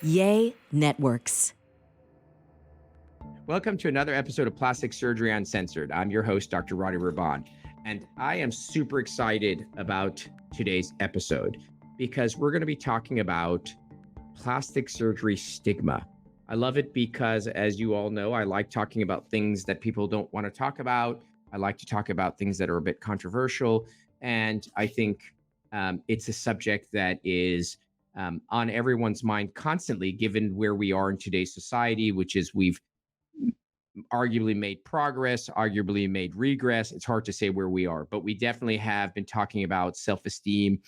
Yay Networks. Welcome to another episode of Plastic Surgery Uncensored. I'm your host, Dr. Rahban, and I am super excited about today's episode because we're going to be talking about plastic surgery stigma. I love it because, as you all know, I like talking about things that people don't want to talk about. I like to talk about things that are a bit controversial, and I think it's a subject that is on everyone's mind constantly, given where we are in today's society, which is we've arguably made progress, arguably made regress. It's hard to say where we are, but we definitely have been talking about self-esteem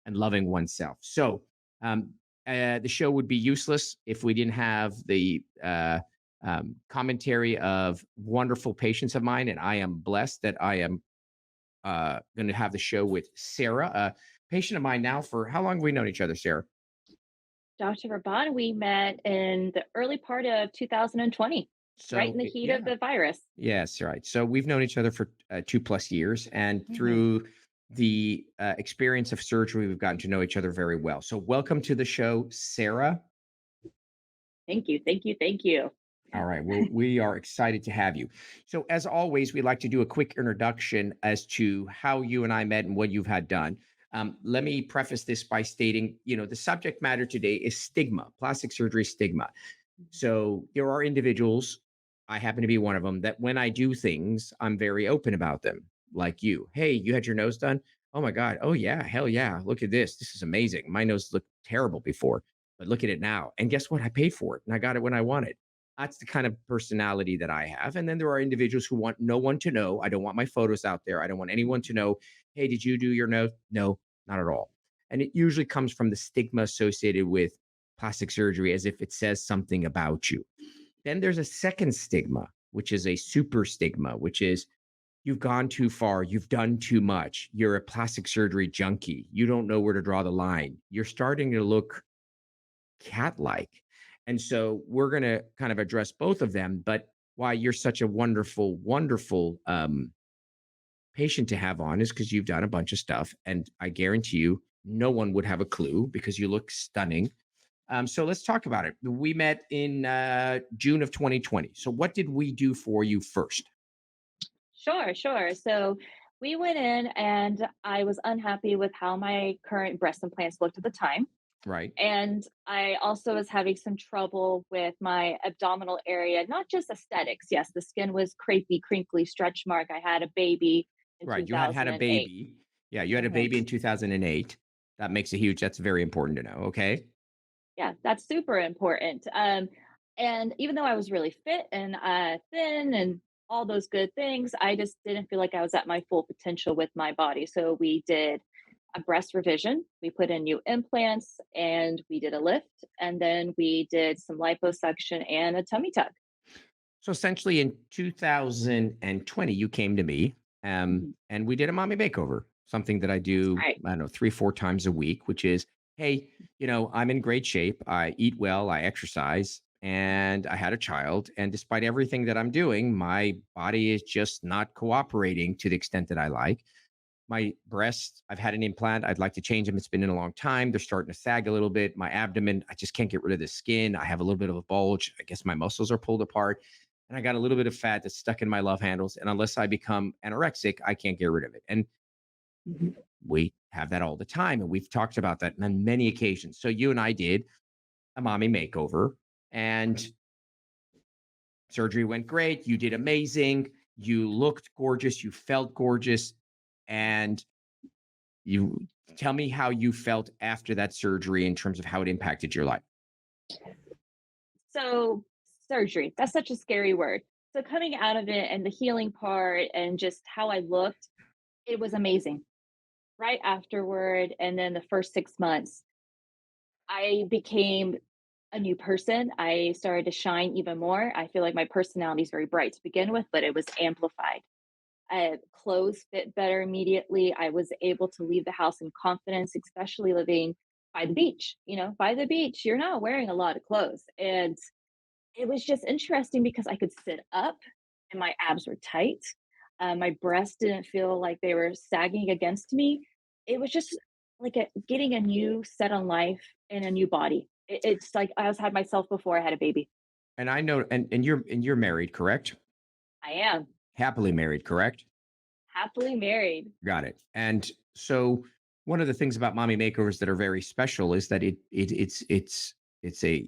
and loving oneself. So the show would be useless if we didn't have the commentary of wonderful patients of mine. And I am blessed that I am going to have the show with Sara, a patient of mine now. For how long have we known each other, Sara? Dr. Rahban, we met in the early part of 2020, right in So the heat yeah. of the virus. Yes, right. So we've known each other for 2+ years, and Mhm. through the experience of surgery, we've gotten to know each other very well. So welcome to the show, Sara. Thank you, thank you, thank you. All right. Well, we are excited to have you. So, as always, we'd like to do a quick introduction as to how you and I met and what you've had done. Let me preface this by stating, the subject matter today is stigma, plastic surgery stigma. So there are individuals, I happen to be one of them, that when I do things, I'm very open about them. Like you. Hey, you had your nose done? Oh my God. Oh yeah. Hell yeah. Look at this. This is amazing. My nose looked terrible before, but look at it now. And guess what? I paid for it and I got it when I wanted. That's the kind of personality that I have. And then there are individuals who want no one to know. I don't want my photos out there. I don't want anyone to know, hey, did you do your nose? No, not at all. And it usually comes from the stigma associated with plastic surgery, as if it says something about you. Then there's a second stigma, which is a super stigma, which is you've gone too far, you've done too much, you're a plastic surgery junkie, you don't know where to draw the line, you're starting to look cat-like. And so we're going to kind of address both of them, but why you're such a wonderful, wonderful patient to have on is because you've done a bunch of stuff, and I guarantee you no one would have a clue because you look stunning. So let's talk about it. We met in June of 2020. So what did we do for you first? Sure, sure. So we went in and I was unhappy with how my current breast implants looked at the time. Right. And I also was having some trouble with my abdominal area, not just aesthetics. Yes, the skin was crepey, crinkly, stretch mark. I had a baby in Right. You had had a 2008. baby. Yeah, you had a Mhm. baby in 2008. That makes a huge, that's very important to know. Okay. Yeah, that's super important. And even though I was really fit and thin and all those good things, I just didn't feel like I was at my full potential with my body. So we did a breast revision. We put in new implants and we did a lift. And then we did some liposuction and a tummy tuck. So essentially in 2020, you came to me Mhm. and we did a mommy makeover, something that I do, Right. I don't know, 3, 4 times a week, which is, hey, I'm in great shape. I eat well, I exercise, and I had a child. And despite everything that I'm doing, my body is just not cooperating to the extent that I like. My breasts, I've had an implant. I'd like to change them. It's been in a long time. They're starting to sag a little bit. My abdomen, I just can't get rid of the skin. I have a little bit of a bulge. I guess my muscles are pulled apart. And I got a little bit of fat that's stuck in my love handles. And unless I become anorexic, I can't get rid of it. And Mhm. we have that all the time. And we've talked about that on many occasions. So you and I did a mommy makeover, and surgery went great. You did amazing. You looked gorgeous. You felt gorgeous. And you tell me how you felt after that surgery in terms of how it impacted your life. So, surgery, that's such a scary word. So, coming out of it and the healing part and just how I looked, it was amazing. Right afterward, and then the first 6 months, I became a new person. I started to shine even more. I feel like my personality is very bright to begin with, but it was amplified. Clothes fit better immediately. I was able to leave the house in confidence, especially living by the beach. By the beach, you're not wearing a lot of clothes. And it was just interesting because I could sit up and my abs were tight. My breasts didn't feel like they were sagging against me. It was just like getting a new set on life in a new body. It's like I was had myself before I had a baby. And I know, and you're married, correct? I am Happily married, correct? happily married. Got it. And so one of the things about mommy makeovers that are very special is that it's a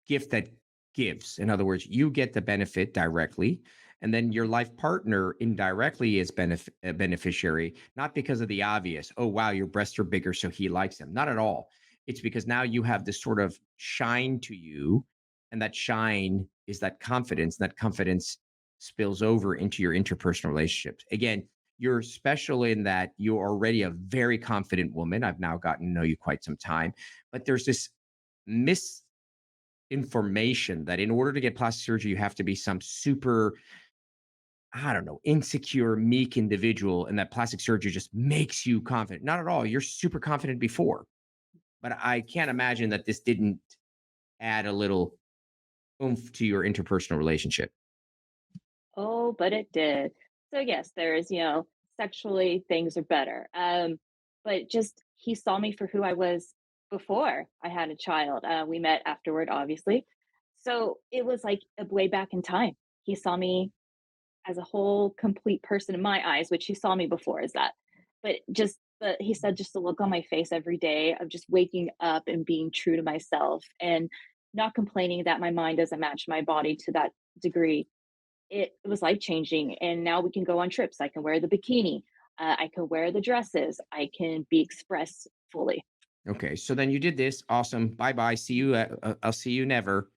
gift that gives. In other words, you get the benefit directly, and then your life partner indirectly is a beneficiary, not because of the obvious. Oh, wow, your breasts are bigger, so he likes them. Not at all. It's because now you have this sort of shine to you, and that shine is that confidence. And that confidence spills over into your interpersonal relationships. Again, you're special in that you're already a very confident woman. I've now gotten to know you quite some time, but there's this information that in order to get plastic surgery, you have to be some super, I don't know, insecure, meek individual, and that plastic surgery just makes you confident. Not at all. You're super confident before, but I can't imagine that this didn't add a little oomph to your interpersonal relationship. Oh, but it did. So yes, there is, sexually things are better. But just he saw me for who I was before I had a child. We met afterward, obviously. So it was like a way back in time. He saw me as a whole complete person in my eyes, which he saw me before as that. But just he said just the look on my face every day of just waking up and being true to myself and not complaining that my mind doesn't match my body to that degree. It was life changing, and now we can go on trips. I can wear the bikini, I can wear the dresses, I can be expressed fully. Okay, so then you did this. Awesome. Bye bye. See you. I'll see you never.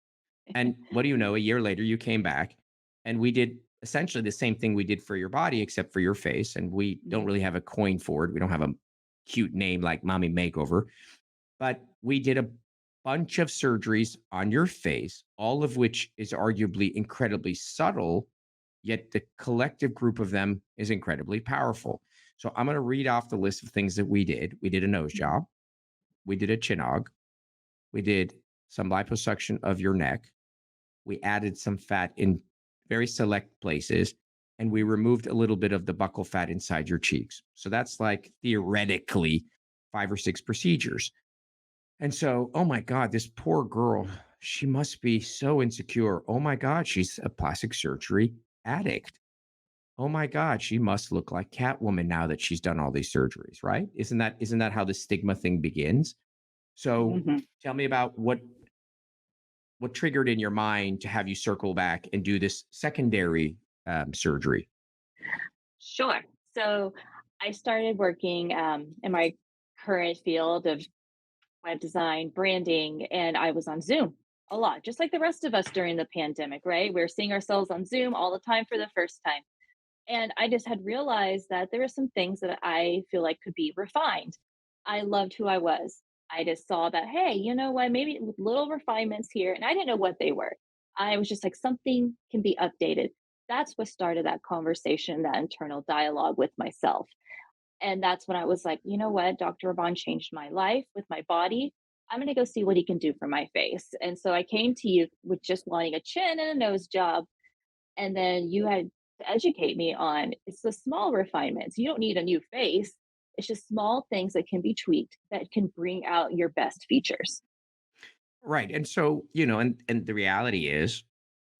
And what do you know? A year later, you came back, and we did essentially the same thing we did for your body, except for your face. And we don't Mhm, really have a coin for it. We don't have a cute name like Mommy Makeover, but we did a bunch of surgeries on your face, all of which is arguably incredibly subtle, yet the collective group of them is incredibly powerful. So I'm going to read off the list of things that we did. We did a nose mhm, job, we did a chinog, we did some liposuction of your neck, we added some fat in very select places, and we removed a little bit of the buccal fat inside your cheeks. So that's like theoretically 5 or 6 procedures. And so, oh my God, this poor girl, she must be so insecure. Oh my God, she's a plastic surgery addict. Oh my God, she must look like Catwoman now that she's done all these surgeries, right? Isn't that how the stigma thing begins? So mhm. tell me about what triggered in your mind to have you circle back and do this secondary surgery. Sure. So I started working in my current field of web design, branding, and I was on Zoom a lot, just like the rest of us during the pandemic, right? We're seeing ourselves on Zoom all the time for the first time. And I just had realized that there were some things that I feel like could be refined. I loved who I was. I just saw that, hey, you know what? Maybe with little refinements here, and I didn't know what they were. I was just like, something can be updated. That's what started that conversation, that internal dialogue with myself. And that's when I was like, you know what? Dr. Rahban changed my life with my body. I'm going to go see what he can do for my face. And so I came to you with just wanting a chin and a nose job, and then you had to educate me on it's the small refinements. You don't need a new face. It's just small things that can be tweaked that can bring out your best features. Right. And so, and the reality is,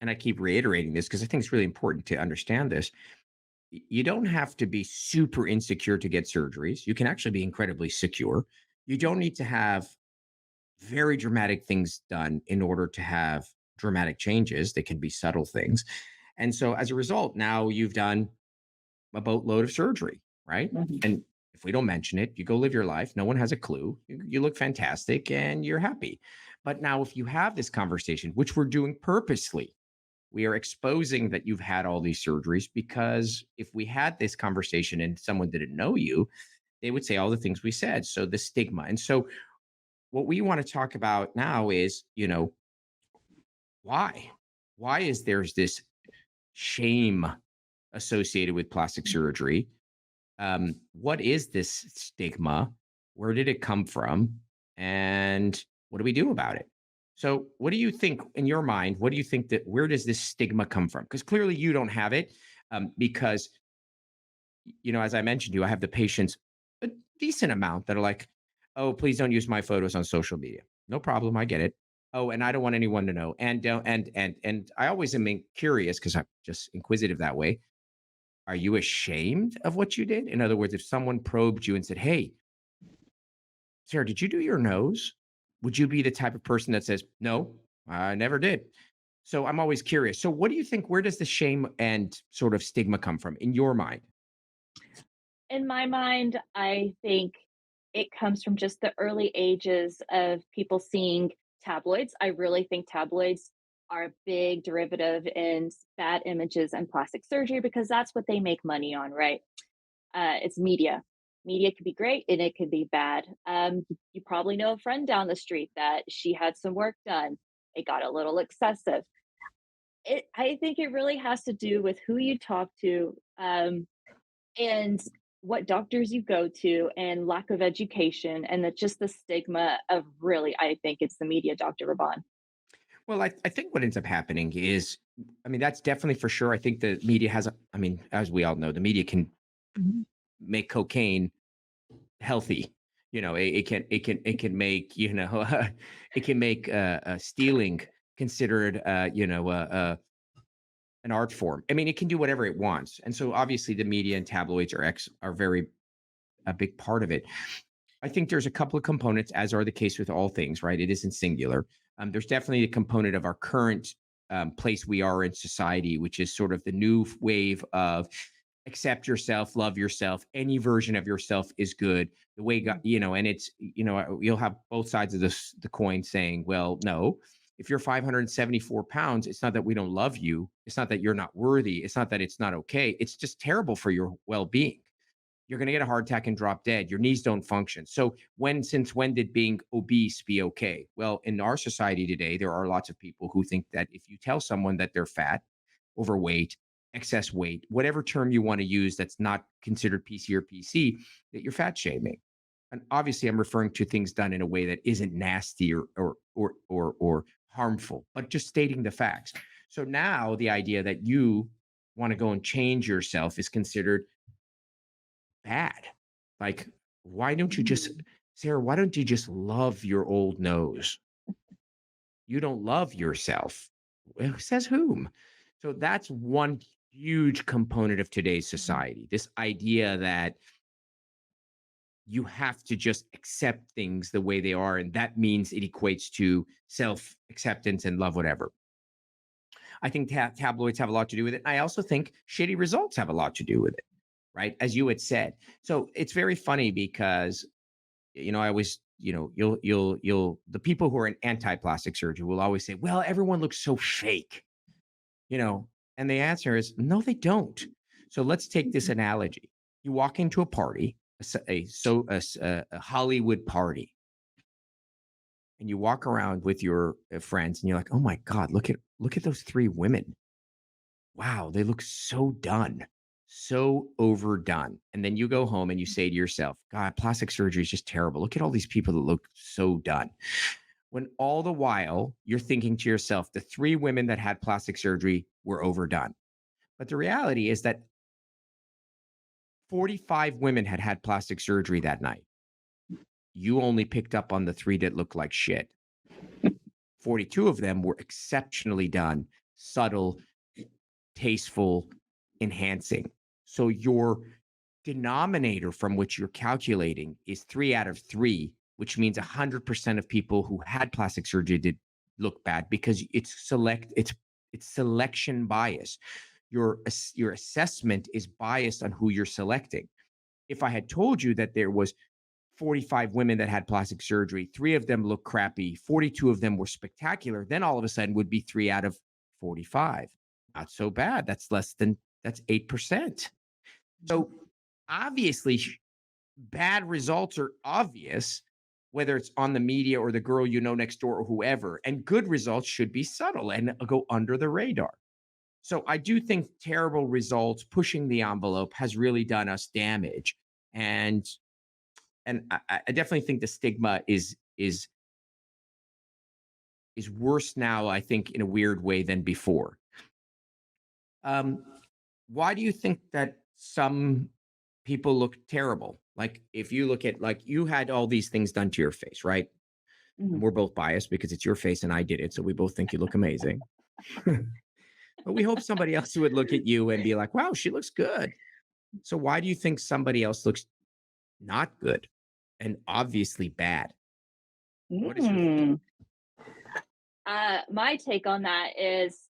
and I keep reiterating this because I think it's really important to understand this. You don't have to be super insecure to get surgeries. You can actually be incredibly secure. You don't need to have very dramatic things done in order to have dramatic changes. They can be subtle things. And so as a result, now you've done a boatload of surgery, right? Mhm. And if we don't mention it, you go live your life. No one has a clue. You look fantastic and you're happy. But now, if you have this conversation, which we're doing purposely, we are exposing that you've had all these surgeries because if we had this conversation and someone didn't know you, they would say all the things we said. So the stigma. And so what we want to talk about now is, why? Why is there's this shame associated with plastic surgery? What is this stigma? Where did it come from? And what do we do about it? So, what do you think in your mind? What do you think that where does this stigma come from? Because clearly you don't have it. Because, as I mentioned to you, I have the patients a decent amount that are like, Oh, please don't use my photos on social media. No problem. I get it. Oh, and I don't want anyone to know. And don't and I always am curious because I'm just inquisitive that way. Are you ashamed of what you did? In other words, if someone probed you and said, "Hey, Sarah, did you do your nose?" Would you be the type of person that says, "No, I never did"? So I'm always curious. So what do you think? Where does the shame and sort of stigma come from in your mind? In my mind, I think it comes from just the early ages of people seeing tabloids. I really think tabloids are a big derivative in bad images and plastic surgery because that's what they make money on, right? It's media. Media could be great and it could be bad. You probably know a friend down the street that she had some work done. It got a little excessive. I think it really has to do with who you talk to, and what doctors you go to, and lack of education, and just the stigma of really, I think it's the media, Dr. Raban. Well, I think what ends up happening is, I mean, that's definitely for sure. I think the media has, I mean, as we all know, the media can Mhm. make cocaine healthy. It can make, it can make stealing considered, an art form. I mean, it can do whatever it wants. And so obviously the media and tabloids are very a big part of it. I think there's a couple of components, as are the case with all things, right? It isn't singular. There's definitely a component of our current place we are in society, which is sort of the new wave of accept yourself, love yourself. Any version of yourself is good. The way God, and it's, you'll have both sides of the coin saying, well, no, if you're 574 pounds, it's not that we don't love you. It's not that you're not worthy. It's not that it's not okay. It's just terrible for your well being. You're going to get a heart attack and drop dead. Your knees don't function. So since when did being obese be okay? Well, in our society today, there are lots of people who think that if you tell someone that they're fat, overweight, excess weight, whatever term you want to use that's not considered PC or PC, that you're fat shaming. And obviously I'm referring to things done in a way that isn't nasty or harmful, but just stating the facts. So now the idea that you want to go and change yourself is considered bad. Like, why don't you just, Mm. Sarah, why don't you just love your old nose? You don't love yourself. Well, says whom? So that's one huge component of today's Mhm. society. This idea that you have to just accept things the way they are. And that means it equates to self acceptance and love, whatever. I think tabloids have a lot to do with it. I also think shitty results have a lot to do with it, right? As you had said. So it's very funny because I always, the people who are in anti-plastic surgery will always say, well, everyone looks so fake, you know, and the answer is no, they don't. So let's take this analogy. You walk into a party, a Hollywood party, and you walk around with your friends and you're like, oh my God, look at those three women. Wow, they look so done, so overdone. And then you go home and you say to yourself, God, plastic surgery is just terrible. Look at all these people that look so done. When all the while you're thinking to yourself, the three women that had plastic surgery were overdone. But the reality is that 45 women had had plastic surgery that night. You only picked up on the three that looked like shit. 42 of them were exceptionally done, subtle, tasteful, enhancing. So your denominator from which you're calculating is 3 out of 3, which means 100% of people who had plastic surgery did look bad because it's selection bias. Your assessment is biased on who you're selecting. If I had told you that there was 45 women that had plastic surgery, 3 of them looked crappy, 42 of them were spectacular, then all of a sudden would be 3 out of 45. Not so bad. That's 8%. So obviously, bad results are obvious, whether it's on the media or the girl you know next door or whoever. And good results should be subtle and go under the radar. So I do think terrible results, pushing the envelope, has really done us damage. And I definitely think the stigma is worse now, I think, in a weird way than before. Um, why do you think that some people look terrible. Like if you look at, like, you had all these things done to your face, right? And Mhm. we're both biased because it's your face and I did it. So we both think you look amazing. But we hope somebody else would look at you and be like, wow, she looks good. So why do you think somebody else looks not good and obviously bad? What is your take? Mm. My take on that is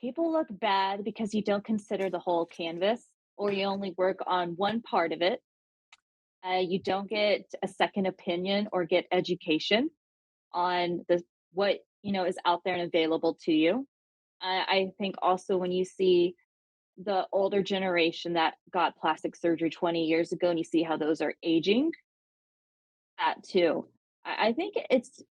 people look bad because you don't consider the whole canvas or you only work on one part of it. You don't get a second opinion or get education on the what is out there and available to you. I think also when you see the older generation that got plastic surgery 20 years ago and you see how those are aging, that too. I think it's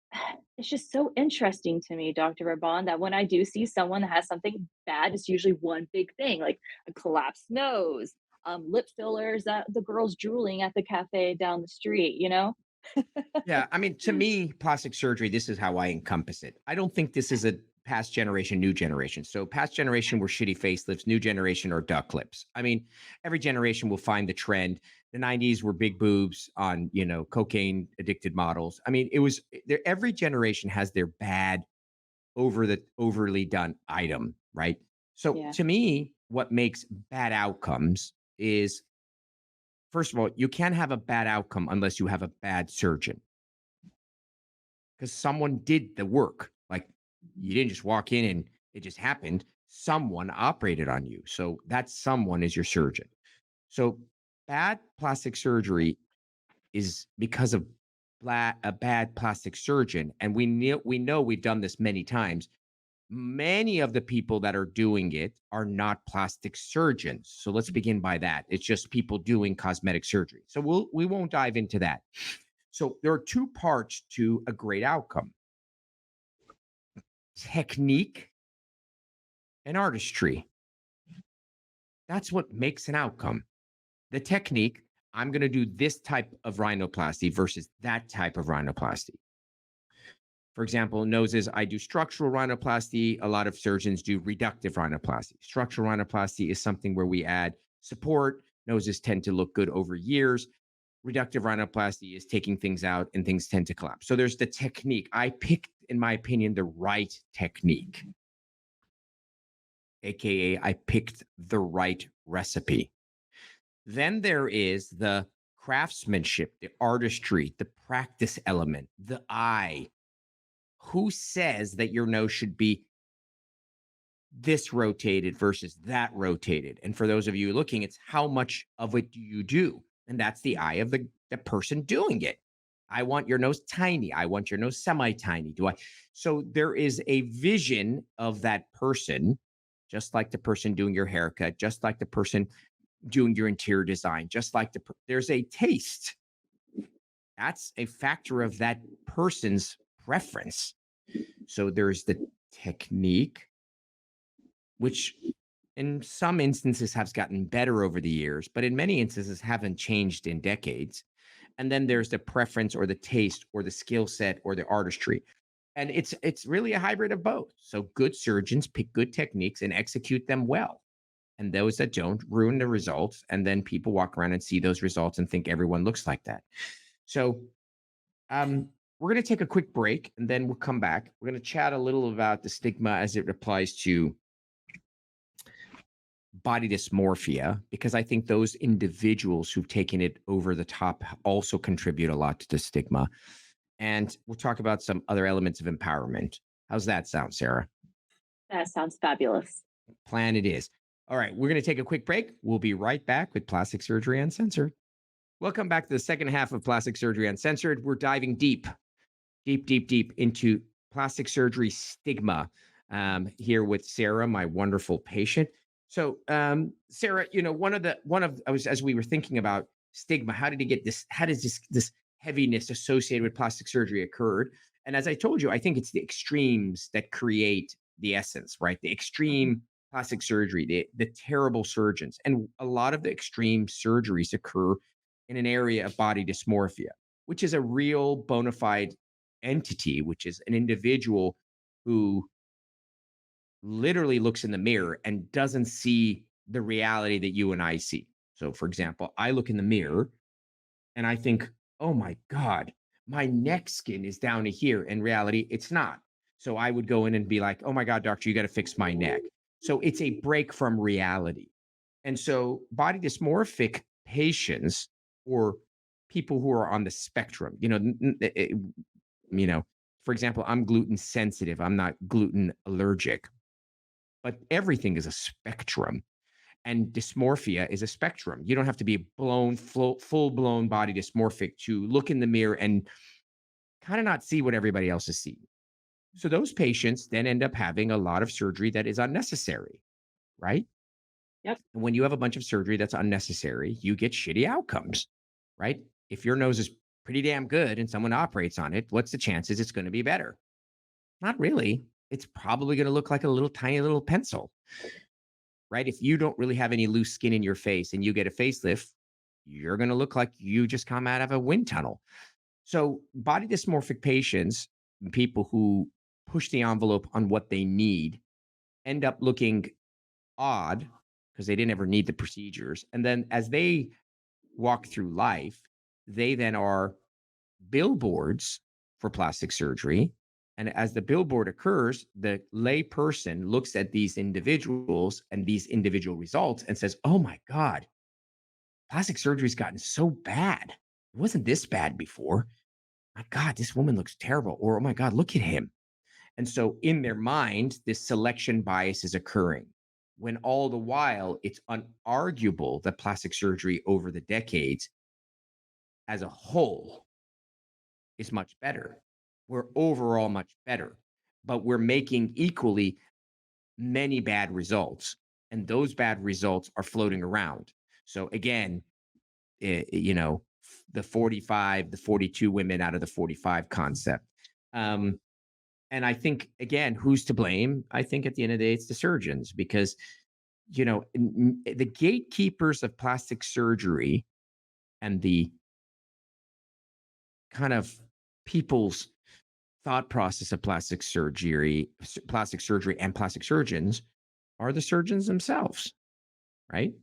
just so interesting to me, Dr. Raban, that when I do see someone that has something bad, it's usually one big thing, like a collapsed nose, lip fillers that the girl's drooling at the cafe down the street. Yeah, I mean, to me, plastic surgery, this is how I encompass it. I don't think this is a past generation, new generation. So, past generation were shitty facelifts, new generation are duck lips. I mean, every generation will find the trend. The 90s were big boobs on, cocaine addicted models. I mean, it was there, every generation has their bad, overly done item, right? So, Yeah. to me, what makes bad outcomes is, first of all, you can't have a bad outcome unless you have a bad surgeon, because someone did the work. Like, you didn't just walk in and it just happened. Someone operated on you. So that someone is your surgeon. So bad plastic surgery is because of a bad plastic surgeon. And we know we've done this many times. Many of the people that are doing it are not plastic surgeons. So let's begin by that. It's just people doing cosmetic surgery. So we won't dive into that. So there are two parts to a great outcome: technique and artistry. That's what makes an outcome. The technique, I'm going to do this type of rhinoplasty versus that type of rhinoplasty. For example, noses, I do structural rhinoplasty. A lot of surgeons do reductive rhinoplasty. Structural rhinoplasty is something where we add support. Noses tend to look good over years. Reductive rhinoplasty is taking things out and things tend to collapse. So there's the technique. I picked, in my opinion, the right technique, AKA, I picked the right recipe. Then there is the craftsmanship, the artistry, the practice element, the eye. Who says that your nose should be this rotated versus that rotated? And for those of you looking, it's how much of it do you do? And that's the eye of the person doing it. I want your nose tiny. I want your nose semi tiny. Do I? So there is a vision of that person, just like the person doing your haircut, just like the person doing your interior design, just like there's a taste. That's a factor of that person's preference. So there's the technique, which in some instances has gotten better over the years, but in many instances haven't changed in decades. And then there's the preference or the taste or the skill set or the artistry. And it's really a hybrid of both. So good surgeons pick good techniques and execute them well. And those that don't ruin the results. And then people walk around and see those results and think everyone looks like that. So we're going to take a quick break and then we'll come back. We're going to chat a little about the stigma as it applies to body dysmorphia, because I think those individuals who've taken it over the top also contribute a lot to the stigma. And we'll talk about some other elements of empowerment. How's that sound, Sarah? That sounds fabulous. Plan it is. All right, we're going to take a quick break. We'll be right back with Plastic Surgery Uncensored. Welcome back to the second half of Plastic Surgery Uncensored. We're diving deep into plastic surgery stigma, here with Sara, my wonderful patient. So, Sara, as we were thinking about stigma, how did it get this? How does this heaviness associated with plastic surgery occurred? And as I told you, I think it's the extremes that create the essence, right? The Mhm. extreme plastic surgery, the terrible surgeons, and a lot of the extreme surgeries occur in an area of body dysmorphia, which is a real bona fide entity, which is an individual who literally looks in the mirror and doesn't see the reality that you and I see. So, for example, I look in the mirror and I think, oh my God, my neck skin is down to here. In reality, it's not. So I would go in and be like, oh my God, doctor, you got to fix my neck. So it's a break from reality. And so body dysmorphic patients or people who are on the spectrum, you know, for example, I'm gluten sensitive. I'm not gluten allergic, but everything is a spectrum. And dysmorphia is a spectrum. You don't have to be full blown body dysmorphic to look in the mirror and kind of not see what everybody else is seeing. So those patients then end up having a lot of surgery that is unnecessary, right? Yep. And when you have a bunch of surgery that's unnecessary, you get shitty outcomes, right? If your nose is pretty damn good and someone operates on it, what's the chances it's going to be better? Not really. It's probably going to look like a little tiny little pencil, right? If you don't really have any loose skin in your face and you get a facelift, you're going to look like you just come out of a wind tunnel. So, body dysmorphic patients, people who push the envelope on what they need, end up looking odd because they didn't ever need the procedures. And then as they walk through life, they then are billboards for plastic surgery. And as the billboard occurs, the lay person looks at these individuals and these individual results and says, oh my God, plastic surgery's gotten so bad. It wasn't this bad before. My God, this woman looks terrible. Or, oh my God, look at him. And so in their mind, this selection bias is occurring when all the while it's unarguable that plastic surgery over the decades as a whole is much better. We're overall much better, but we're making equally many bad results. And those bad results are floating around. So again, the 45, the 42 women out of the 45 concept. And I think, again, who's to blame? I think at the end of the day, it's the surgeons because, the gatekeepers of plastic surgery and the kind of people's thought process of plastic surgery and plastic surgeons are the surgeons themselves, right?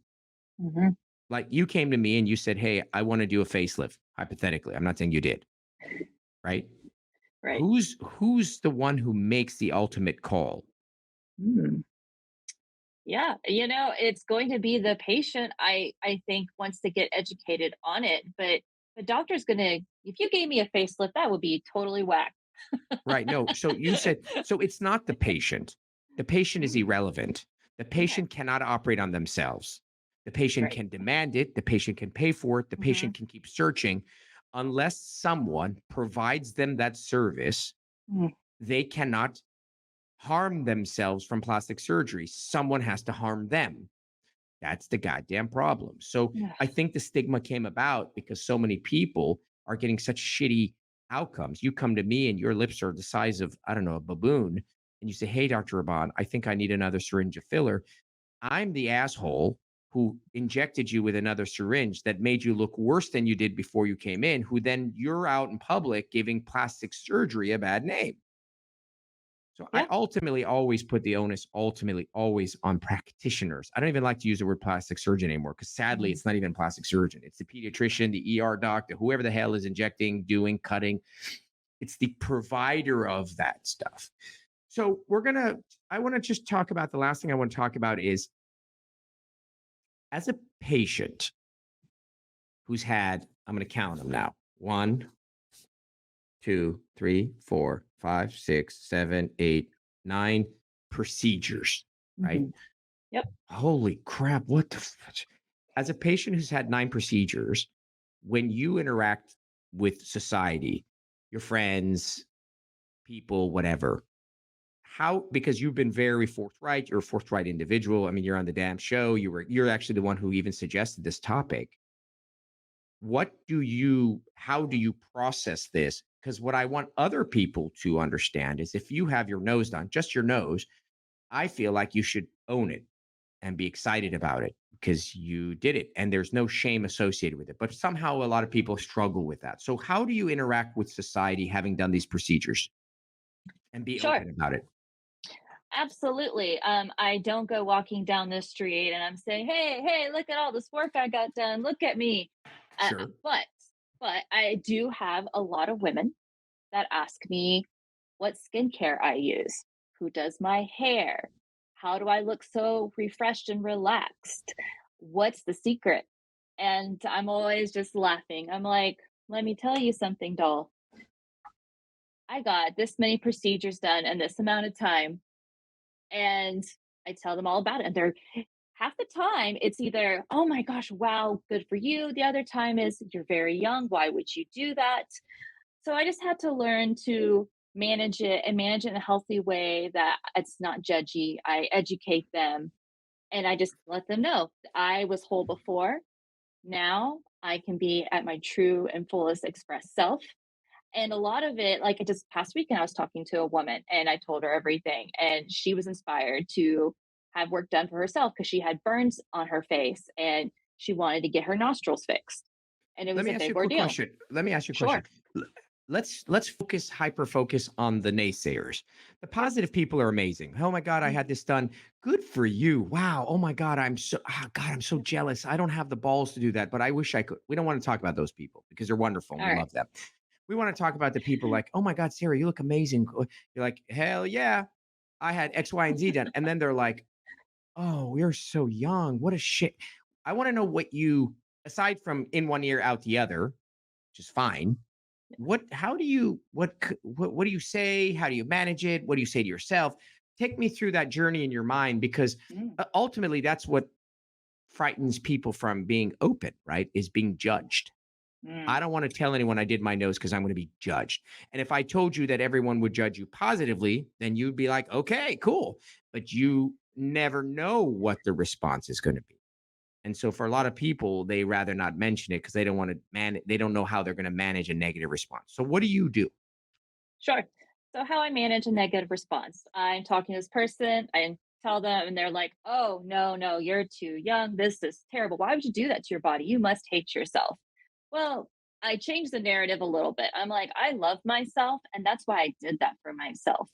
Hmm. Like you came to me and you said, hey, I want to do a facelift, hypothetically. I'm not saying you did, right? Right. Who's the one who makes the ultimate call? Mm. Yeah, it's going to be the patient. I think wants to get educated on it, but the doctor's gonna. If you gave me a facelift, that would be totally whack. Right. No. So you said, so it's not the patient. The patient is Mm. irrelevant. The Okay. patient cannot operate on themselves. The patient Right. can demand it. The patient can pay for it. The Hmm. patient can keep searching. Unless someone provides them that service, Mm. they cannot harm themselves from plastic surgery. Someone has to harm them. That's the goddamn problem. So Yeah. I think the stigma came about because so many people are getting such shitty outcomes. You come to me and your lips are the size of, I don't know, a baboon. And you say, hey, Dr. Rahban, I think I need another syringe of filler. I'm the asshole who injected you with another syringe that made you look worse than you did before you came in, who then you're out in public giving plastic surgery a bad name. So I Yeah. ultimately always put the onus ultimately always on practitioners. I don't even like to use the word plastic surgeon anymore because sadly Mhm. it's not even plastic surgeon. It's the pediatrician, the ER doctor, whoever the hell is injecting, doing, cutting. It's the provider of that stuff. So I want to just talk about the last thing I want to talk about is as a patient who's had, I'm going to count them now. 1, 2, 3, 4, 5, 6, 7, 8, 9 procedures, right? Mhm. Yep. Holy crap. What the as a patient who's had 9 procedures, when you interact with society, your friends, people, whatever, how because you've been very forthright, you're a forthright individual. I mean, you're on the damn show. You're actually the one who even suggested this topic. How do you process this? Because what I want other people to understand is if you have your nose done, just your nose, I feel like you should own it and be excited about it because you did it and there's no shame associated with it. But somehow a lot of people struggle with that. So, how do you interact with society having done these procedures and be Sure. open about it? Absolutely. I don't go walking down the street and I'm saying, "Hey, hey, look at all this work I got done. Look at me." Uh, Sure. but but I do have a lot of women that ask me what skincare I use, who does my hair, how do I look so refreshed and relaxed? What's the secret? And I'm always just laughing. I'm like, "Let me tell you something, doll. I got this many procedures done in this amount of time." And I tell them all about it. And they're half the time it's either, "Oh my gosh, wow, good for you." The other time is, "You're very young. Why would you do that?" So I just had to learn to manage it and manage it in a healthy way that it's not judgy. I educate them and I just let them know I was whole before. Now I can be at my true and fullest express self. And a lot of it, like just past weekend, I was talking to a woman and I told her everything. And she was inspired to have work done for herself because she had burns on her face and she wanted to get her nostrils fixed. And it Let was me a ask you big a quick ordeal. question. Let me ask you a question. Sure. L- let's focus hyper focus on the naysayers. The Sure. positive people are amazing. Oh my god, I Mm. had this done. Good for you. Wow. Oh my god, I'm so jealous. I don't have the balls to do that, but I wish I could. We don't want to talk about those people because they're wonderful and All we right. love them. We want to talk about the people like, "Oh my god, Sarah, you look amazing." You're like, "Hell yeah. I had X, Y, and Z done." And then they're like, "Oh, you're so young. What a shit." I want to know what you, aside from in one ear out the other, which is fine. How do you, what do you say? How do you manage it? What do you say to yourself? Take me through that journey in your mind because Mm, ultimately that's what frightens people from being open, right? Is being judged. I mm. don't want to tell anyone I did my nose because I'm going to be judged. And if I told you that everyone would judge you positively, then you'd be like, okay, cool. But you never know what the response is going to be. And so for a lot of people, they rather not mention it because they don't want to they don't know how they're going to manage a negative response. So what do you do? Sure. So, how I manage a negative response, I'm talking to this person, I tell them, and they're like, "Oh, no, no, you're too young. This is terrible. Why would you do that to your body? You must hate yourself." Well, I changed the narrative a little bit. I'm like, I love myself, and that's why I did that for myself.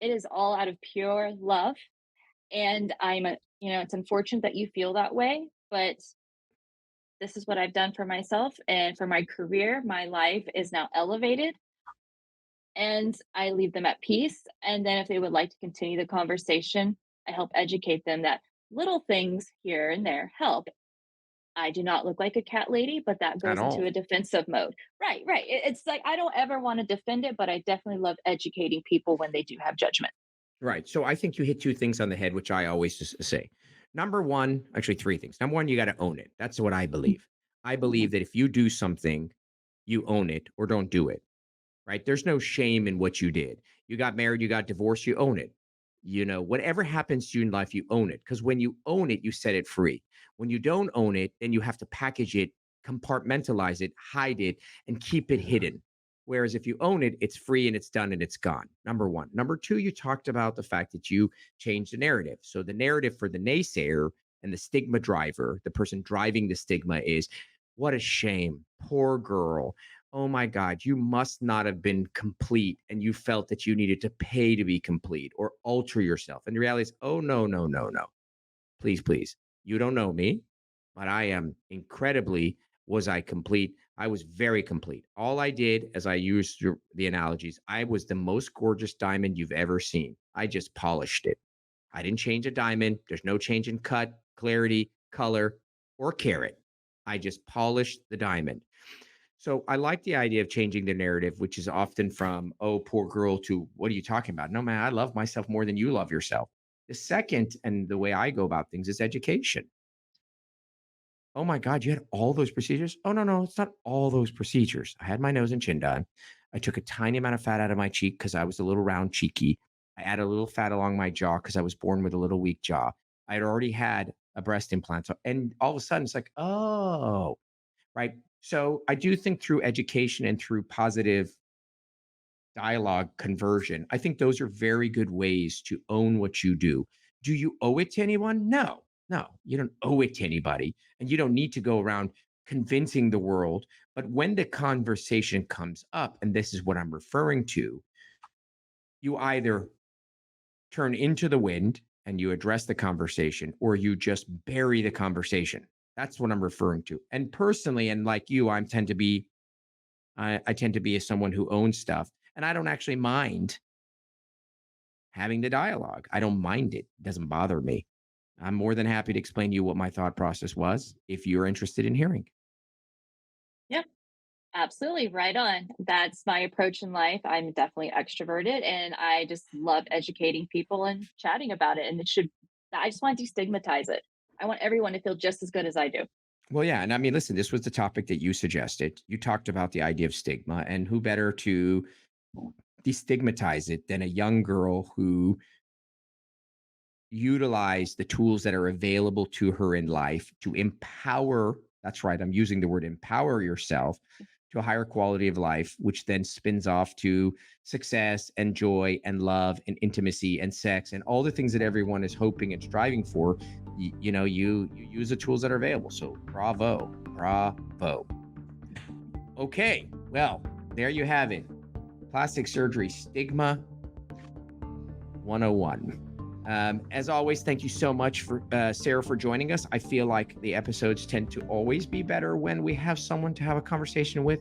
It is all out of pure love. And it's unfortunate that you feel that way, but this is what I've done for myself and for my career. My life is now elevated and I leave them at peace. And then if they would like to continue the conversation, I help educate them that little things here and there help. I do not look like a cat lady, but that At goes into all. a defensive mode. Right, right. It's like I don't ever want to defend it, but I definitely love educating people when they do have judgment. Right. So I think you hit two things on the head, which I always just say. Number one, actually three things. Number one, you got to own it. That's what I believe. I Mhm. believe that if you do something, you own it or don't do it. Right? There's no shame in what you did. You got married, you got divorced, you own it. You know, whatever happens to you in life, you own it. Because when you own it, you set it free. When you don't own it, then you have to package it, compartmentalize it, hide it, and keep it hidden. Whereas if you own it, it's free and it's done and it's gone. Number one. Number two, you talked about the fact that you changed the narrative. So the narrative for the naysayer and the stigma driver, the person driving the stigma is, what a shame. Poor girl. Oh my God, you must not have been complete and you felt that you needed to pay to be complete or alter yourself. And the reality is, oh, no, no, no, no. Please, please. You don't know me, but I am incredibly, was I complete? I was very complete. All I did, as I used the analogies, I was the most gorgeous diamond you've ever seen. I just polished it. I didn't change a diamond. There's no change in cut, clarity, color, or carat. I just polished the diamond. So I like the idea of changing the narrative, which is often from, oh, poor girl to what are you talking about? No, man, I love myself more than you love yourself. The second, and the way I go about things is education. Oh my God, you had all those procedures? Oh, no, no, it's not all those procedures. I had my nose and chin done. I took a tiny amount of fat out of my cheek because I was a little round cheeky. I added a little fat along my jaw because I was born with a little weak jaw. I had already had a breast implant. So, and all of a sudden it's like, oh, right. So I do think through education and through positive dialogue conversion, I think those are very good ways to own what you do. Do you owe it to anyone? No, no, you don't owe it to anybody. And you don't need to go around convincing the world. But when the conversation comes up, and this is what I'm referring to, you either turn into the wind and you address the conversation, or you just bury the conversation. That's what I'm referring to. And personally, and like you, I tend to be someone who owns stuff, and I don't actually mind having the dialogue. I don't mind it. It doesn't bother me. I'm more than happy to explain to you what my thought process was if you're interested in hearing. Yeah, absolutely. Right on. That's my approach in life. I'm definitely extroverted and I just love educating people and chatting about it. And I just want to destigmatize it. I want everyone to feel just as good as I do. Well, yeah. And I mean, listen, this was the topic that you suggested. You talked about the idea of stigma, and who better to destigmatize it than a young girl who utilize the tools that are available to her in life to empower. That's right, I'm using the word empower yourself to a higher quality of life, which then spins off to success and joy and love and intimacy and sex and all the things that everyone is hoping and striving for. You use the tools that are available. So bravo. Okay, well, there you have it. Plastic surgery stigma 101. As always, thank you so much for Sara for joining us. I feel like the episodes tend to always be better when we have someone to have a conversation with.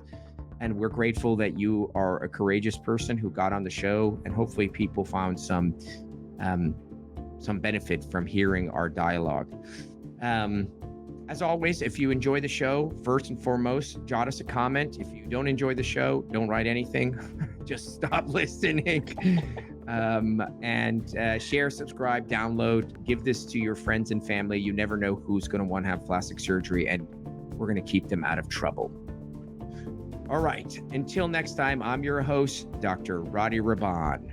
And we're grateful that you are a courageous person who got on the show, and hopefully people found some benefit from hearing our dialogue. As always, if you enjoy the show, first and foremost, jot us a comment. If you don't enjoy the show, don't write anything. Just stop listening. And share, subscribe, download, give this to your friends and family. You never know who's going to want to have plastic surgery, and we're going to keep them out of trouble. All right. Until next time, I'm your host, Dr. Rahban.